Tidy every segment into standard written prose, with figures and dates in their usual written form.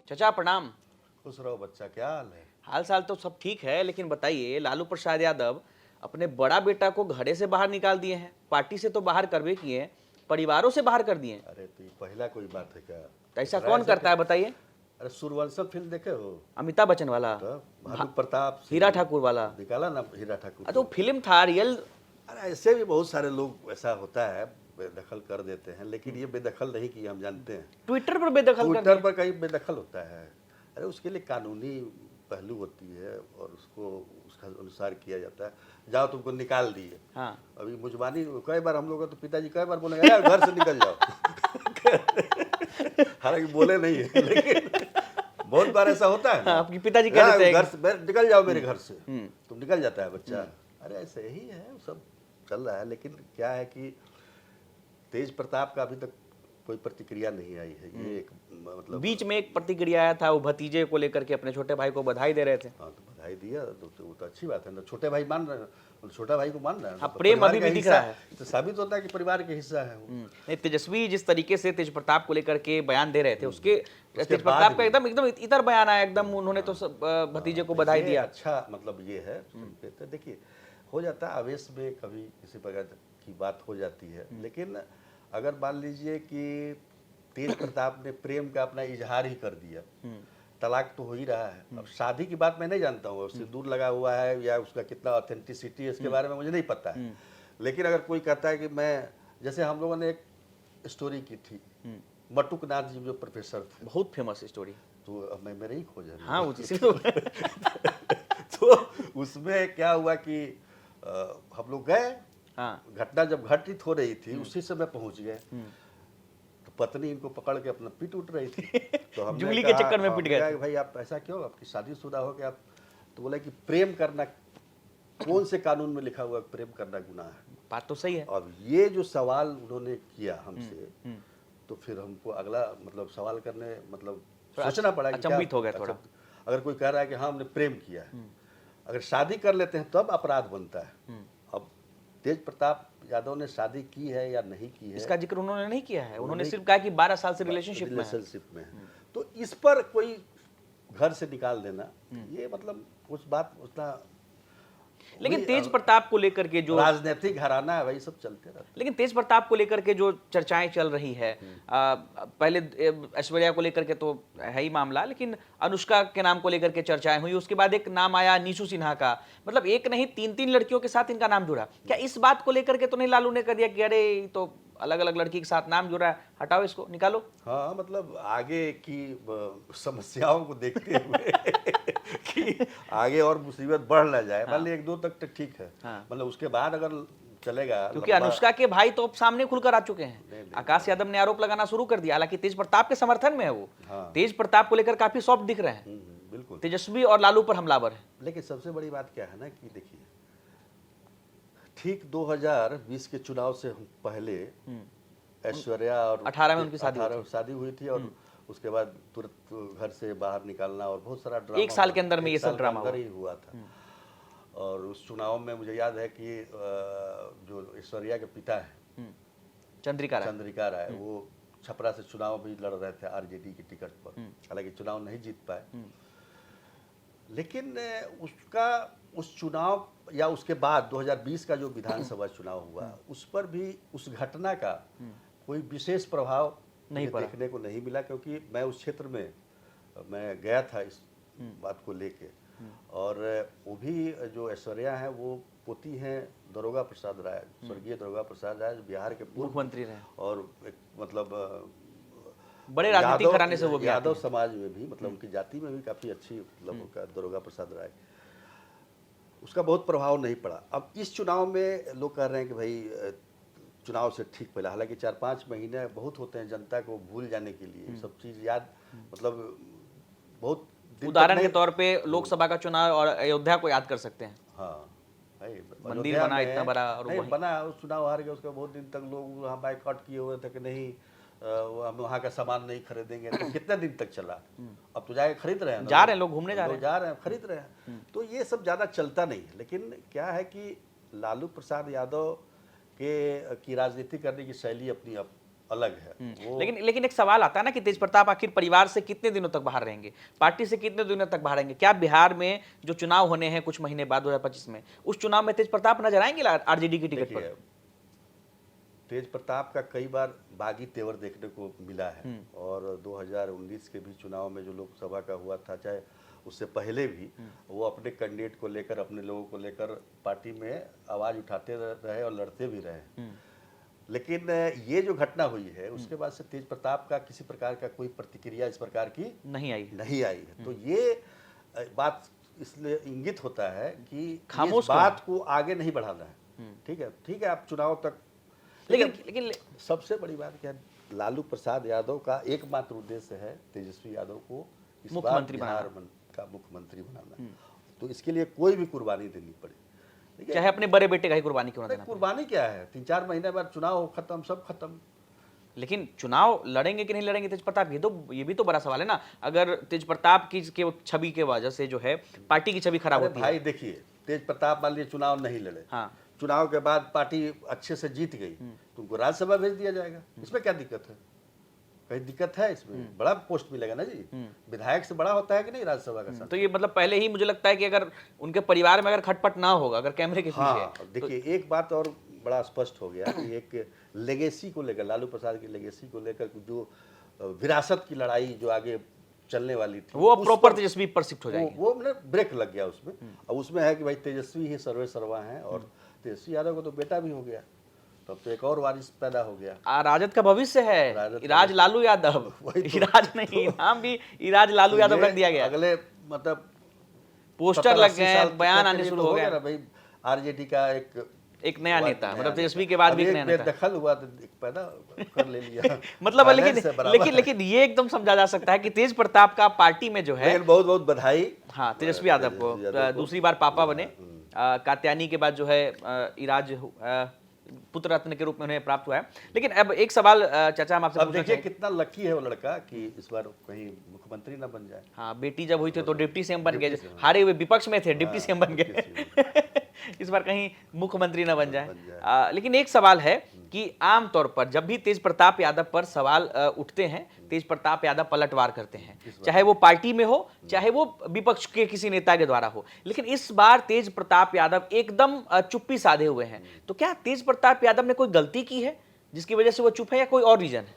चाचा प्रणाम। खुश रहो बच्चा, क्या हाल है? हाल साल तो सब ठीक है, लेकिन बताइए, लालू प्रसाद यादव अपने बड़ा बेटा को घरे से बाहर निकाल दिए हैं, पार्टी से तो बाहर कर भी किए हैं, परिवारों से बाहर कर दिए हैं। अरे तो ये पहला कोई बात है क्या? तो ऐसा इतना कौन करता है बताइए? अरे सूर्यवंशम फिल्म देखे हो? अमिताभ बच्चन वाला, तो भानु प्रताप हीरा सिंह ठाकुर वाला। निकाला ना, हीरा ठाकुर तो को। फिल्म था रियल। अरे ऐसे भी बहुत सारे लोग, ऐसा होता है, बेदखल कर देते हैं, लेकिन ये बेदखल नहीं किया, हम जानते हैं। ट्विटर पर बेदखल कर ट्विटर दिए। पर कहीं बेदखल होता है। अरे उसके लिए कानूनी पहलू होती है और उसको उसका अनुसार किया जाता है। जाओ तुमको निकाल दिए। हाँ, अभी मुजबानी कई बार हम लोग तो पिताजी कई बार बोलेंगे यार घर से निकल जाओ। हालांकि बोले नहीं है, लेकिन बहुत बार ऐसा होता है ना। हाँ, आपके पिताजी कह यार देते हैं। घर से निकल जाओ मेरे घर से, तुम निकल जाता है बच्चा। अरे ऐसे ही है, सब चल रहा है। लेकिन क्या है कि तेज प्रताप का अभी तक कोई प्रतिक्रिया नहीं आई है। ये एक मतलब बीच में एक प्रतिक्रिया आया था, वो भतीजे को लेकर के अपने छोटे भाई को बधाई दे रहे थे। हाँ, तो बधाई दिया तो वो तो अच्छी बात है ना। छोटे भाई मान रहे हैं, छोटा भाई को मान रहे हैं, हाँ, तो प्रेम परिवार अभी का भी दिख हिस्सा रहा है। तो साबित होता है कि परिवार के हिस्सा है वो। नहीं, तेजस्वी जिस तरीके से तेज प्रताप को लेकर के बयान दे रहे थे, उसके तेज बाद प्रताप का भी। एकदम एकदम इतर बयान आया, एकदम उन्होंने तो भतीजे को बधाई ये दिया। अच्छा मतलब ये है। तो देखिए, हो जाता है आवेश में, कभी किसी प्रकार की बात हो जाती है। लेकिन अगर मान लीजिए कि तेज प्रताप ने प्रेम का अपना इजहार ही कर दिया, तलाक तो हो ही रहा है। अब शादी की बात मैं नहीं जानता हूँ, सिंदूर लगा हुआ है या उसका कितना ऑथेंटिसिटी है, इसके बारे में मुझे नहीं पता है। लेकिन अगर कोई कहता है कि मैं, जैसे हम लोगों ने एक स्टोरी की थी, मटुक नाथ जी जो प्रोफेसर थे, बहुत फेमस स्टोरी। तो अब मैं मेरे ही खोज है। हाँ, वो इसीलिए तो उसमें क्या हुआ कि हम लोग गए, हाँ, घटना जब घटित हो रही थी उसी समय पहुंच गए। तो पत्नी इनको पकड़ के अपना पीट उठ रही थी। तो हमने जुगली के चक्कर में पिट हमने गए कहा थे। कि भाई आप ऐसा क्यों, आपकी शादीशुदा हो, कि आप, तो बोला कि प्रेम करना कौन से कानून में लिखा हुआ है प्रेम करना गुनाह है? बात तो सही है। अब ये जो सवाल उन्होंने किया हमसे, तो फिर हमको अगला मतलब सवाल करने मतलब थोड़ा सोचना पड़ा कि अचंभित हो गए थोड़ा। अगर कोई कह रहा है कि हाँ हमने प्रेम किया है, अगर शादी कर लेते हैं तब अपराध बनता है। अब तेज प्रताप यादव ने शादी की है या नहीं की है, इसका जिक्र उन्होंने नहीं किया है। उन्होंने सिर्फ कहा कि 12 साल से रिलेशनशिप में है। तो इस पर कोई घर से निकाल देना, ये मतलब कुछ बात उतना, लेकिन वही तेज प्रताप को लेकर के जो राजनीतिक घराना है, वही सब चलते रहता है। लेकिन तेज प्रताप को लेकर के जो चर्चाएं चल रही है, पहले ऐश्वर्या को लेकर के तो है ही मामला, लेकिन अनुष्का के नाम को लेकर के चर्चाएं हुई। उसके बाद एक नाम आया नीशू सिन्हा का, मतलब एक नहीं 3-3 लड़कियों के साथ इनका नाम जुड़ा। क्या इस बात को लेकर के तो नहीं लालू ने कर दिया कि अरे ये तो अलग अलग लड़की के साथ नाम जुड़ा है, हटाओ इसको, निकालो? हाँ, मतलब आगे की समस्याओं को देखते हुए कि आगे और मुसीबत बढ़ ना जाए। मान ली 1-2 तक तो ठीक है, मतलब उसके बाद अगर चलेगा, क्योंकि अनुष्का के भाई तो अब सामने खुलकर आ चुके हैं। आकाश यादव ने आरोप लगाना शुरू कर दिया, हालांकि तेज प्रताप के समर्थन में है वो। तेज प्रताप को लेकर काफी सॉफ्ट दिख रहे हैं। बिल्कुल। तेजस्वी और लालू पर हमलावर है। लेकिन सबसे बड़ी बात क्या है ना कि देखिए, ठीक 2020 के चुनाव से पहले ऐश्वर्या और 18 में उनकी शादी हुई थी, और उसके बाद तुरंत घर से बाहर निकालना और बहुत सारा ड्रामा, 1 साल के अंदर में ये सब ड्रामा ही हुआ था। और उस चुनाव में मुझे याद है कि जो ऐश्वर्या के पिता है चंद्रिका राय, वो छपरा से चुनाव भी लड़ रहे थे आरजेडी की टिकट पर। हालांकि चुनाव नहीं जीत पाए, लेकिन उसका उस चुनाव या उसके बाद 2020 का जो विधानसभा चुनाव हुआ, उस पर भी उस घटना का कोई विशेष प्रभाव नहीं देखने को नहीं मिला, क्योंकि मैं उस क्षेत्र में मैं गया था इस बात को लेके। और वो भी जो ऐश्वर्या है वो पोती हैं दरोगा प्रसाद राय, स्वर्गीय दरोगा प्रसाद राय, जो बिहार के पूर्व मुख्यमंत्री रहे, और एक मतलब बड़े राजनीतिक घराने से वो भी यादव समाज में भी, मतलब उनकी जाति में भी काफी अच्छी, मतलब दरोगा प्रसाद राय, उसका बहुत प्रभाव नहीं पड़ा। अब इस चुनाव में लोग कह रहे हैं कि भाई चुनाव से ठीक पहले, हालांकि 4-5 महीने बहुत होते हैं जनता को भूल जाने के लिए, सब चीज याद, मतलब बहुत उदाहरण के तौर पे लोकसभा का चुनाव और अयोध्या को याद कर सकते हैं। हाँ, मंदिर बना इतना बड़ा, और नहीं बना, उस चुनाव हार गया, उसका बहुत दिन तक लोग वहाँ बाइकआउट किए हुए थे कि नहीं हम वहाँ का सामान नहीं खरीदेंगे। तो कितने दिन तक चला? अब तो जाके खरीद रहे हैं, जा रहे हैं लोग, घूमने जा रहे हैं, खरीद रहे हैं। तो ये सब ज़्यादा चलता नहीं है। लेकिन क्या है कि लालू प्रसाद यादव की राजनीति करने की शैली अपनी अलग है। वो लेकिन एक सवाल आता है ना कि तेज प्रताप आखिर परिवार से कितने दिनों तक बाहर रहेंगे, पार्टी से कितने दिनों तक बाहर रहेंगे? क्या बिहार में जो चुनाव होने हैं कुछ महीने बाद 2025 में, उस चुनाव में तेज प्रताप नजर आएंगे आरजेडी की टिकट देखिए, पर? तेज प्रताप का कई बार बागी तेवर देखने को मिला है, और 2019 के भी चुनाव में जो लोकसभा का हुआ था, चाहे उससे पहले भी, वो अपने कैंडिडेट को लेकर, अपने लोगों को लेकर पार्टी में आवाज उठाते रहे और लड़ते भी रहे। लेकिन ये जो घटना हुई है, उसके बाद से तेज प्रताप का किसी प्रकार का कोई प्रतिक्रिया इस प्रकार की नहीं आई। नहीं आई है। तो ये बात इसलिए इंगित होता है कि खामोश इस बात को आगे नहीं बढ़ाना है। ठीक है, आप चुनाव तक, लेकिन सबसे बड़ी बात क्या है, लालू प्रसाद यादव का एकमात्र उद्देश्य है तेजस्वी यादव को इस बार मुख्यमंत्री बिहार का मुख्यमंत्री बनाना। तो इसके लिए कोई भी कुर्बानी देनी पड़े, ठीक है? चाहे अपने बड़े बेटे का ही कुर्बानी क्यों ना देना पड़े। कुर्बानी क्या है, 3-4 महीने बाद चुनाव खत्म, सब खत्म। लेकिन चुनाव लड़ेंगे कि नहीं लड़ेंगे तेज प्रताप, ये भी तो बड़ा सवाल है ना। अगर तेज प्रताप की के छवि के वजह से जो है पार्टी की छवि खराब अरे होती भाई है। देखिए, तेज प्रताप मान लीजिए चुनाव नहीं लड़े, हाँ, चुनाव के बाद पार्टी अच्छे से जीत गई, तो उनको राज्यसभा भेज दिया जाएगा। इसमें क्या दिक्कत है? कहीं दिक्कत है इसमें? बड़ा पोस्ट मिलेगा ना जी, विधायक से बड़ा होता है कि नहीं राज्यसभा का तो ये मतलब पहले ही मुझे लगता है कि अगर उनके परिवार में अगर खटपट ना होगा, अगर कैमरे के पीछे हाँ, देखिए एक बात और बड़ा स्पष्ट हो गया कि एक लेगेसी को लेकर, लालू प्रसाद की लेगेसी को लेकर जो विरासत की लड़ाई जो आगे चलने वाली थी, वो उस प्रॉपर पर तेजस्वी पर शिफ्ट हो जाएगी। वो मतलब ब्रेक लग गया उसमें। और उसमें है कि भाई तेजस्वी ही सर्वे सर्वा है, और तेजस्वी यादव को तो बेटा भी हो गया, तब तो एक और वारिस पैदा हो गया। राजद का भविष्य है राजद इराज लालू यादव। वही तो। इराज नहीं, नाम भी इराज लालू यादव ये रख दिया गया। अगले मतलब पोस्टर लग 70-80 गए, साल बयान तक के आने लिए शुरू तो हो गया गया ना भाई, आरजेडी का एक नया नेता, मतलब तेजस्वी के बाद भी एक नया नेता। दखल हुआ तो एक पैदा कर ले लिया। मतलब बैलेंस है बराबर। लेकिन ये एकदम समझा जा सकता है कि तेज प्रताप का पार्टी में जो है, लेकिन बहुत बहुत बधाई हाँ, तेजस्वी यादव को दूसरी बार पापा बने। कात्यानी के बाद जो है इराज पुत्र रत्न के रूप में उन्हें प्राप्त हुआ है। लेकिन अब एक सवाल चाचा हम आपसे अब पूछना देखिए चाहेंगे। कितना लकी है वो लड़का कि इस बार कहीं मुख्यमंत्री ना बन जाए। हाँ, बेटी जब हुई थी तो डिप्टी सीएम बन गए, सीएम। हारे हुए विपक्ष में थे, डिप्टी हाँ, सीएम बन गए। डिप्टी इस बार कहीं मुख्यमंत्री ना बन बन जाए। जाए। लेकिन एक सवाल है कि आमतौर पर जब भी तेज प्रताप यादव पर सवाल उठते हैं, तेज प्रताप यादव पलटवार करते हैं, चाहे वो पार्टी में हो, चाहे वो विपक्ष के किसी नेता के द्वारा हो। लेकिन इस बार तेज प्रताप यादव एकदम चुप्पी साधे हुए हैं। तो क्या तेज प्रताप यादव ने कोई गलती की है जिसकी वजह से वो चुप है, या कोई और रीजन है?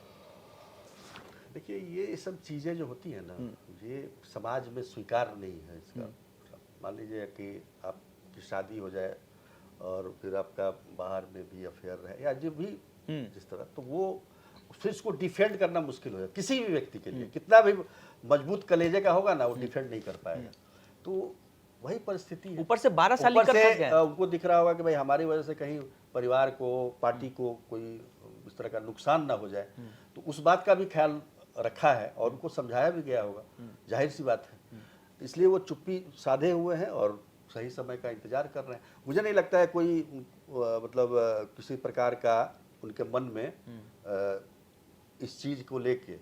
देखिए ये सब चीजें जो होती है ना, ये समाज में स्वीकार नहीं है इसका। मान लीजिए कि आपकी शादी हो जाए और फिर आपका बाहर में भी अफेयर रहे या जो भी जिस तरह, तो वो फिर इसको डिफेंड करना मुश्किल हो जाए किसी भी व्यक्ति के लिए। कितना भी मजबूत कलेजे का होगा ना, वो डिफेंड नहीं कर पाएगा। तो वही परिस्थिति है। ऊपर से 12 साल ऊपर निकल फंस से गए। उनको दिख रहा होगा कि भाई हमारी वजह से कहीं परिवार को, पार्टी को कोई इस तरह का नुकसान ना हो जाए, तो उस बात का भी ख्याल रखा है और उनको समझाया भी गया होगा, जाहिर सी बात है। इसलिए वो चुप्पी साधे हुए हैं और सही समय का इंतजार कर रहे हैं। मुझे नहीं लगता है कोई मतलब किसी प्रकार का उनके मन में इस चीज को लेके,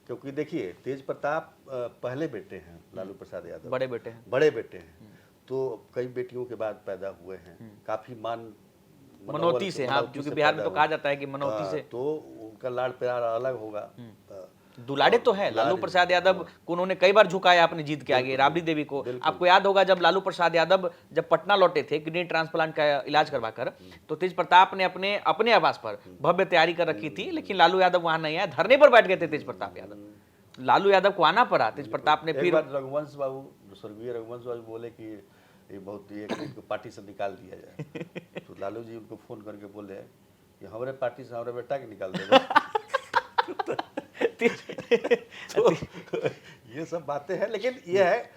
क्योंकि देखिए तेज प्रताप पहले बेटे हैं लालू प्रसाद यादव, बड़े बेटे हैं। बड़े बेटे हैं, तो कई बेटियों के बाद पैदा हुए हैं, काफी मनौती से, हाँ, क्योंकि बिहार में तो कहा जाता है कि मनौती से, तो उनका लाड़ प्यार अलग होगा। दुलारे तो है लालू प्रसाद यादव को, उन्होंने कई बार झुकाया अपनी जीत के आगे, राबड़ी देवी को। आपको याद होगा जब लालू प्रसाद यादव जब पटना लौटे थे किडनी ट्रांसप्लांट का इलाज करवाकर, तो तेज प्रताप ने अपने आवास पर भव्य तैयारी कर रखी थी, लेकिन लालू यादव वहां नहीं आया, धरने पर बैठ गए थे तेज प्रताप यादव। लालू यादव को आना पड़ा, तेज प्रताप ने फिर रघुवंश बाबू, स्वर्गीय रघुवंश बाबू बोले कि ये बहुत इनको पार्टी से निकाल दिया जाए, तो लालू जी उनको फोन करके बोले कि हमारे पार्टी से हमारे बेटा के निकाल देगा। तो ये सब बातें हैं, लेकिन ये है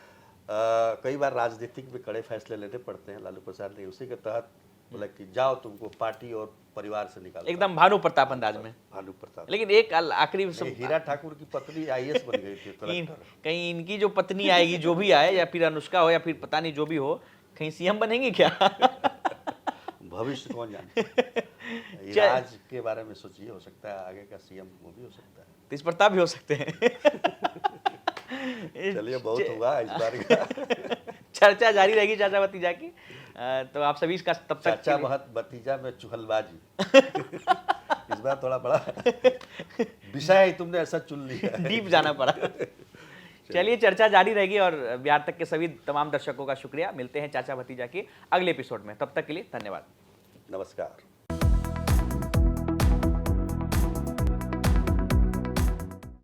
कई बार राजनीतिक में कड़े फैसले लेने पड़ते हैं। लालू प्रसाद ने उसी के तहत बोला कि जाओ तुमको पार्टी और परिवार से निकाल, एकदम भानु प्रताप अंदाज में। भानु प्रताप। लेकिन एक आखिरी हीरा ठाकुर की पत्नी आईएएस बन गई थी कलेक्टर। कहीं इनकी जो पत्नी आएगी, जो भी आए, या फिर अनुष्का हो या फिर पता नहीं जो भी हो, कहीं सीएम बनेंगे क्या? भविष्य कौन जानता है। इराज के बारे में सोचिए, हो सकता है आगे का सीएम वो भी हो सकता है, तेज प्रताप भी हो सकते हैं। चलिए बहुत हुआ इस बार का। चर्चा जारी रहेगी चाचा भतीजा की। तो आप सभी का तब तक चाचा भतीजा में चुहलबाजी। इस बार बार थोड़ा बड़ा विषय ही तुमने ऐसा चुन लिया है। डीप जाना पड़ा। चलिए, चर्चा जारी रहेगी और बिहार तक के सभी तमाम दर्शकों का शुक्रिया। मिलते हैं चाचा भतीजा के अगले एपिसोड में, तब तक के लिए धन्यवाद। नमस्कार।